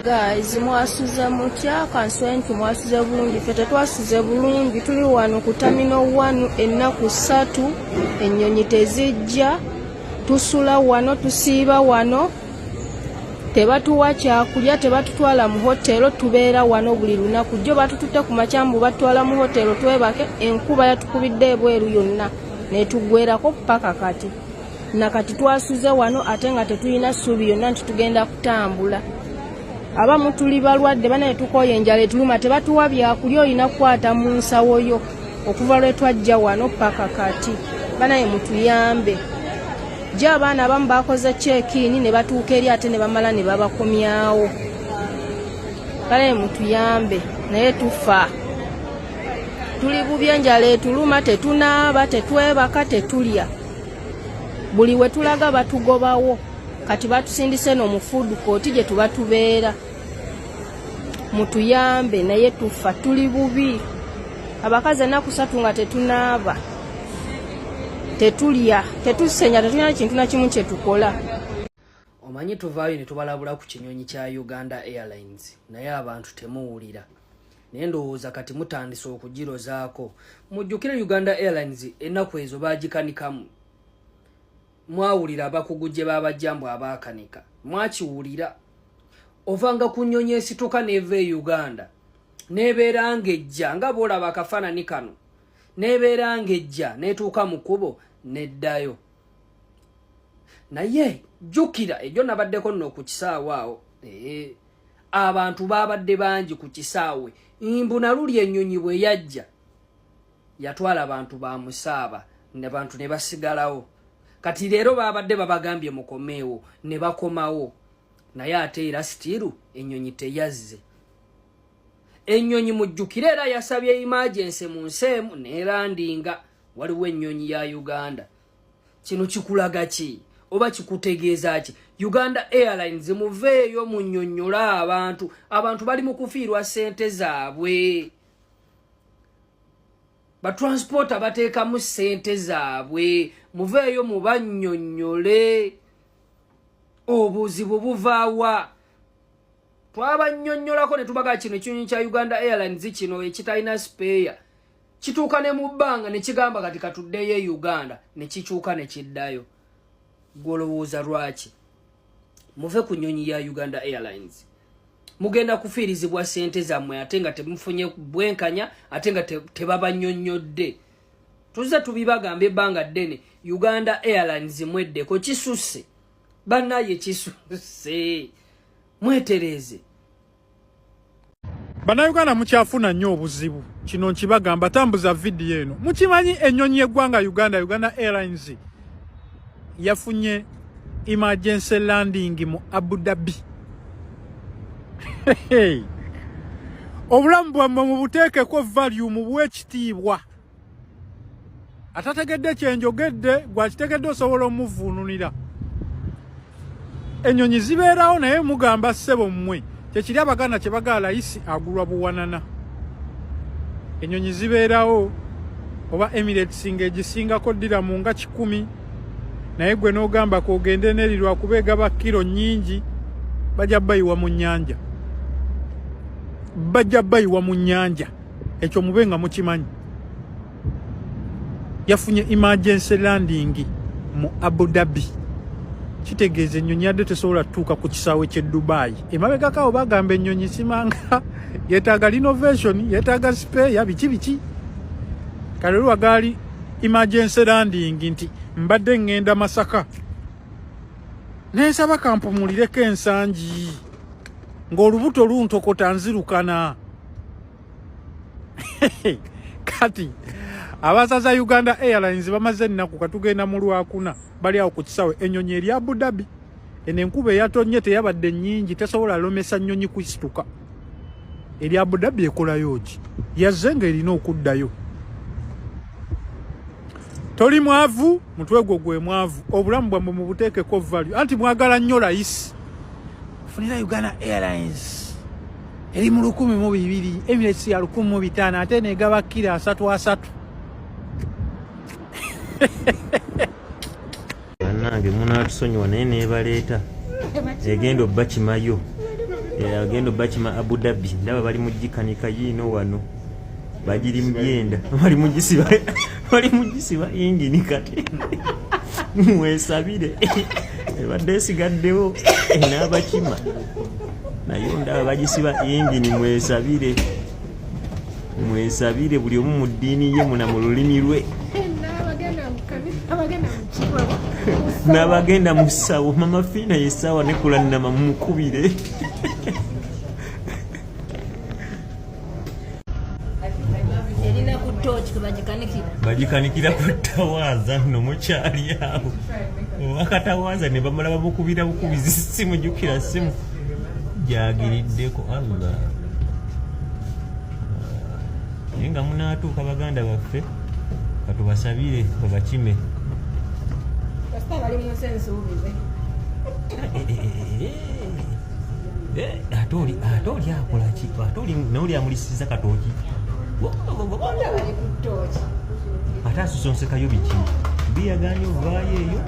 Guys, mwasuze mutya kanswentu mwasuze bulungi ffe tetwasuze bulungi tuli wano ku Terminal 1 ennaku 3 ennyonyi tezijja tusula wano tusiiba wano tebatuwa kyakulya tebatutwala mu hotelo tubeera wano buli lunaku jjo batututte ku makyambu batwala mu hotelo twebake enkuba yatukubidde ebweru yonna netugwerako paka kati nakati twasuze wano ate nga tetulina ssuubi yonna nti tugenda kutambula abamu tuli balwadde banaye tukoye enjala etuluma tebatuwa byakulya olina kukwata mu nsawo yo okuva lwe twajja wano paka kati banaye mutuyambe jjo abaana abamu bakoze check-in ne batuuka eri ate ne bamala ne babakomyawo banaye mutuyambe naye tufa tuli bubi enjala etuluma tetunaaba tetwebaka tetulya buli we tulaga batugobawo kati batusindise no mu food court gye tuba tubeera mutuyambe naye tufa tuli bubi abakazi ennaku 3 nga tetunaaba tetulya tetusenya tetulina kintu na kimu kye tukola. Omanyi tuvaayo ne tubalabula ku kinyonyi kya Uganda Airlines naye abantu temuwulira naye ndowooza kati mutandise okugirozaako mujjukire Uganda Airlines ennaku ezo baagikanikamu mwawulira abakugu gye babajjambu abaakanika mwakiwulira ovanga ku nnyonyi esituka n'eva e Uganda n'ebeera ng'ejja nga boolaba akafaanani kano n'ebeera ng'ejja n'etuuka mu kkubo n'eddayo naye jjukira egyo nabaddeko nno ku kisaawe awo abantu baabadde bangi ku kisaawe mbuna luli ennyonyi bwe yajja yatwala abantu bamusaaba ne bantu ne basigalawo kati leero baabadde babagambye mukomeewo ne bakomawo naye ate era sitiru ennyonyi teyazze ennyonyi mujjukire era yasabye emergency mu nsi emu neerandinga waliwo ennyonyi ya Uganda kino kikulaga ki oba kikutegeeza ki Uganda Airlines muveeyo munnyonnyola abantu bali mu kufiirwa ssente zaabwe batransporta bateekamu ssente zaabwe muveeyo mubannyonnyole obuzibu buvaawa twabannyonnyolako ne tubaga kino ekinyonyi kya Uganda Airlines kino ekitalina spare kituuka ne mu bbanga ne kigamba kati katuddeyo e Uganda ne kikyuka ne kiddayo gwolowooza lwaki muve ku nnyonyi ya Uganda Airlines mugenda kufiirizibwa ssente zammwe ate nga temufunye bwenkanya ate nga tebabannyonnyodde tuzze tubibagamba ebbanga ddene Uganda Airlines mweddeko kisusse bannaye kisusse mwetereze Bannayuganda mukyafuna nnyo obuzibu kino nkibagamba tambuza vidiyo eno mukimanyi ennyonyi y'eggwanga Uganda Airlines yafunye emergency landing mu Abu Dhabi obulamu bwammwe mubuteekeko value mubuwe ekitiibwa atategedde kyenjogedde gwakitegedde osobola omuvuunulira ennyonyi zibeerawo naye mugamba ssebo mmwe kyekiri Abaganda kye bagala layisi agulwa buwanana ennyonyi zibeerawo oba Emirates ng'egisingako ddiramu nga 10 naye gwe n'ogamba kogende nerirwa kubeega ba kilo nnyingi bajja bayiwa mu nnyanja ekyo mube nga mukimanyi yafunye emergency landing mu Abu Dhabi kitegeeza ennyonyi yadde tesobola tutuuka ku kisaawe ky'e Dubai emabegakawo bagamba ennyonyi simanga yeetaaga renovation yeetaaga spare biki kalelwa gaali emergency landing nti mbadde ngenda Masaka nensaba kampumulireko ensangi ng'olubuto luntokota nzirukana kati abasaza Uganda Airlines bamaze ennaku katugenda mu Lwakuna bali awo ku kisaawe ennyonyi eri Abu Dhabi eno enkuba eyatonye teyabadde nnyingi tesobola lomesa nnyonyi kwisituka eri Abu Dhabi ekolayo ki yazze nga erina okuddayo toli mwavu mutwe gwe mwavu obulamu bwammwe mubuteekeko value anti mwagala nnyo layisi funira Uganda Airlines eri mu 1200 Emirates ya 1500 ate negaba kira 3 bannange munaatusonyiwa naye neebaleeta egenda obba kimayo agenda bakima Abu Dhabi ndaba bali mugikanika yino wano bagiri mbyenda bali mugisiba ingini kati mwesabire ebadde sigaddewo n'abakima nayo ndaba bagisiba ingini mwesabire buli omu mu ddiini ye muna mu lulimi lwe n'abagenda mu ssawo mama Fiina yessaawa nekulanama mumukubire bagikanikira ku ttawaaza nno mukyali awo wakatawaaza ne bamala bamukubira bukubizi simu jjukira simu gyagiriddeko Allah naye nga munaatuuka baganda baffe katubasabire babakime ate oli akola ki ate oli naoli amulisiza katooki ate asusonsekayo biki biyaganye ovaayo eyo